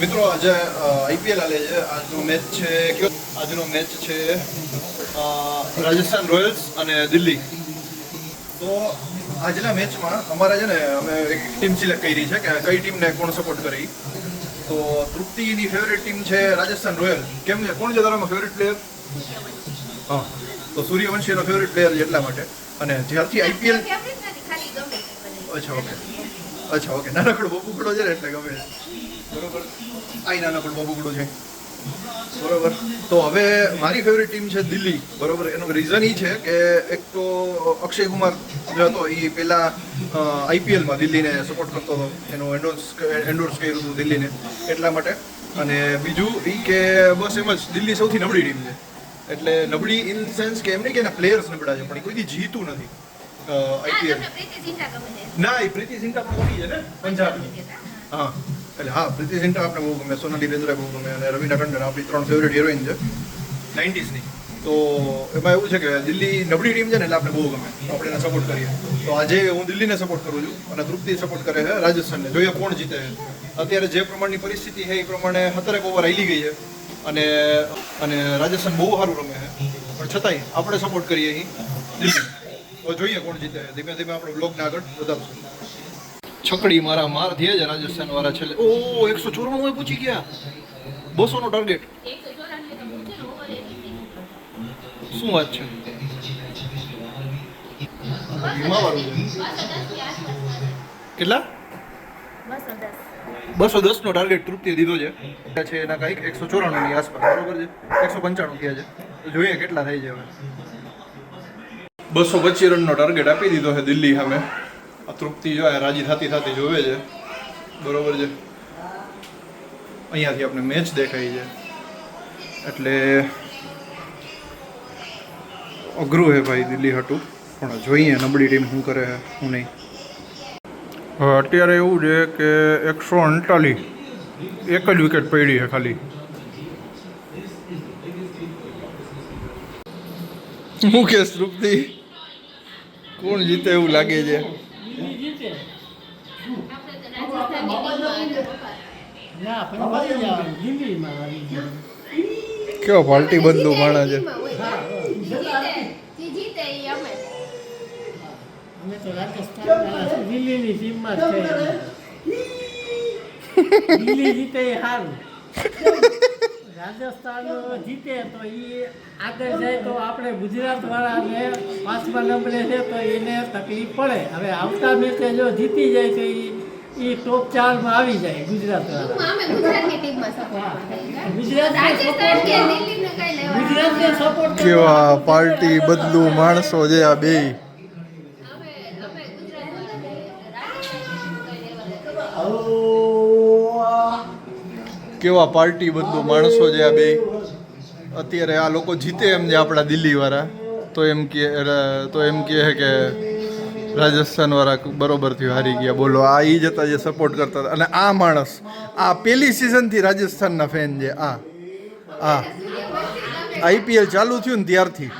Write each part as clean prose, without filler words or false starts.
મિત્રો આજે આઈપીએલ હાલે છે. આજનો મેચ છે આજનો મેચ છે રાજસ્થાન રોયલ્સ અને દિલ્હી. તો આજના મેચમાં અમારા છે ને અમે એક ટીમ સિલેક્ટ કરી છે કે કઈ ટીમને કોણ સપોર્ટ કરી. તો તૃપ્તિની ફેવરેટ ટીમ છે રાજસ્થાન રોયલ. કેમ છે? કોણ છે તારામાં ફેવરેટ પ્લેયર? હા, તો સૂર્યવંશીનો ફેવરેટ પ્લેયર છે એટલા માટે. અને જ્યારથી આઈપીએલ અચ્છા ઓકે નાનકડો બબુકડો છે ને એટલે ગમે. બરોબર, આઈ નાનકડો બબુકડો છે. બરોબર, તો હવે મારી ફેવરેટ ટીમ છે દિલ્હી. બરોબર, એનું રીઝન એ છે કે એક તો અક્ષય કુમાર જે હતો એ પહેલાં આઈપીએલમાં દિલ્હીને સપોર્ટ કરતો હતો, એનું એન્ડોર્સ કર્યું હતું દિલ્હીને એટલા માટે. અને બીજું એ કે બસ એમ જ દિલ્હી સૌથી નબળી ટીમ છે. એટલે નબળી ઇન સેન્સ કે એમ નહીં કે એના પ્લેયર્સ નબળા છે, પણ કોઈથી જીતું નથી આઈપીએલ. ના, એ પ્રીતિ ઝિંટા પણ ઓળી છે ને પંજાબની. હા, એટલે હા, પ્રીતિ ઝિંટા આપણે બહુ ગમે, સોનાલી બેન્દ્રા બહુ ગમે અને રવીના ટંડન આપણી 3 ફેવરેટ હિરોઈન છે 90sની. તો એમાં એવું છે કે દિલ્હી નબળી ટીમ છે ને એટલે આપણે બહુ ગમે, આપણે એને સપોર્ટ કરીએ. તો આજે હું દિલ્હીને સપોર્ટ કરું છું અને તૃપ્તિ સપોર્ટ કરે છે રાજસ્થાનને. જોઈએ કોણ જીતે છે. અત્યારે જે પ્રમાણની પરિસ્થિતિ છે એ પ્રમાણે 17 ઓવર હાલી ગઈ છે અને રાજસ્થાન બહુ સારું રમે છે, પણ છતાંય આપણે સપોર્ટ કરીએ અહીં દિલ્હી. તો જોઈએ કોણ જીતે. ધીમે ધીમે આપણે બ્લોગને આગળ વધારશું. છકડી મારા માર થયા છે રાજસ્થાન વાળા છેલ્લે. ઓ 194 પૂછી ગયા, 200 નો ટાર્ગેટ. શું વાત છે? કેટલા? 210 નો ટાર્ગેટ તૃપ્તિએ દીધો છે એના કંઈક 194 ની આસપાસ. બરોબર છે, 195 થયા છે. તો જોઈએ કેટલા થઈ જાય. હવે 225 રનનો ટાર્ગેટ આપી દીધો છે દિલ્હી સામે. આ તૃપ્તિ જો રાજી થતી જોવે છે. બરોબર છે, અહીંયાથી આપણે મેચ દેખાય છે એટલે અઘરું છે ભાઈ દિલ્હી હાટું. પણ જોઈએ નબળી ટીમ શું કરે છે શું નહીં. અત્યારે એવું છે કે 138 એક જ વિકેટ પડી છે ખાલી. મુકેશ તૃપ્તિ કોણ જીતે એવું લાગે છે? કેવો પાર્ટી બદલું માણા છે. રાજસ્થાન જીતે તો એ આગળ જાય તો આપણે ગુજરાત વાળાને 5મા નંબરે છે તો એને તકલીફ પડે. હવે આવતા મેચે જો જીતી જાય તો એ ટોપ 4માં આવી જાય ગુજરાત વાળા. કેવા પાર્ટી બદલું માણસો છે આ બે. કેવા પાર્ટી બદલું માણસો છે આ બે. અત્યારે આ લોકો જીતે એમ છે આપણા દિલ્હી વાળા તો એમ કહે કે રાજસ્થાન વાળા બરોબરથી હારી ગયા. બોલો, આ ઈ જતા જે સપોર્ટ કરતા હતા. અને આ માણસ આ પહેલી સિઝનથી રાજસ્થાનના ફેન છે. આ આઈપીએલ ચાલુ થયું ને ત્યારથી.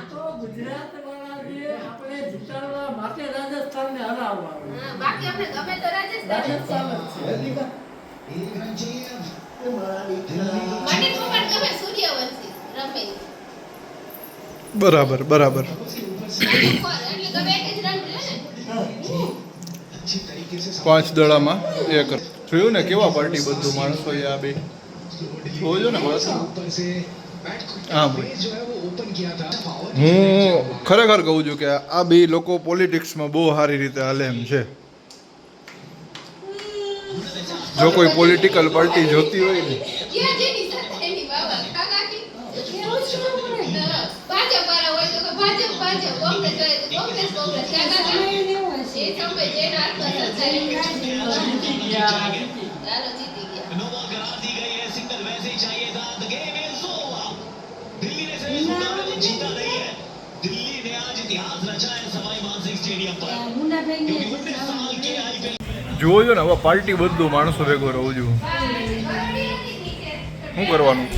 બરાબર 5 દડામાં 1. જોયું ને કેવા પાર્ટી બધું માણસો આ બે. જોજો ને માણસો. હા ભાઈ, હું ખરેખર કહું છું કે આ બે લોકો પોલિટિક્સમાં બહુ સારી રીતે હાલે એમ છે. જો કોઈ પોલિટિકલ પાર્ટી જોતી હોય ને જોજો ને હવે પાર્ટી બધું માણસો ભેગો રહું છું. શું કરવાનું?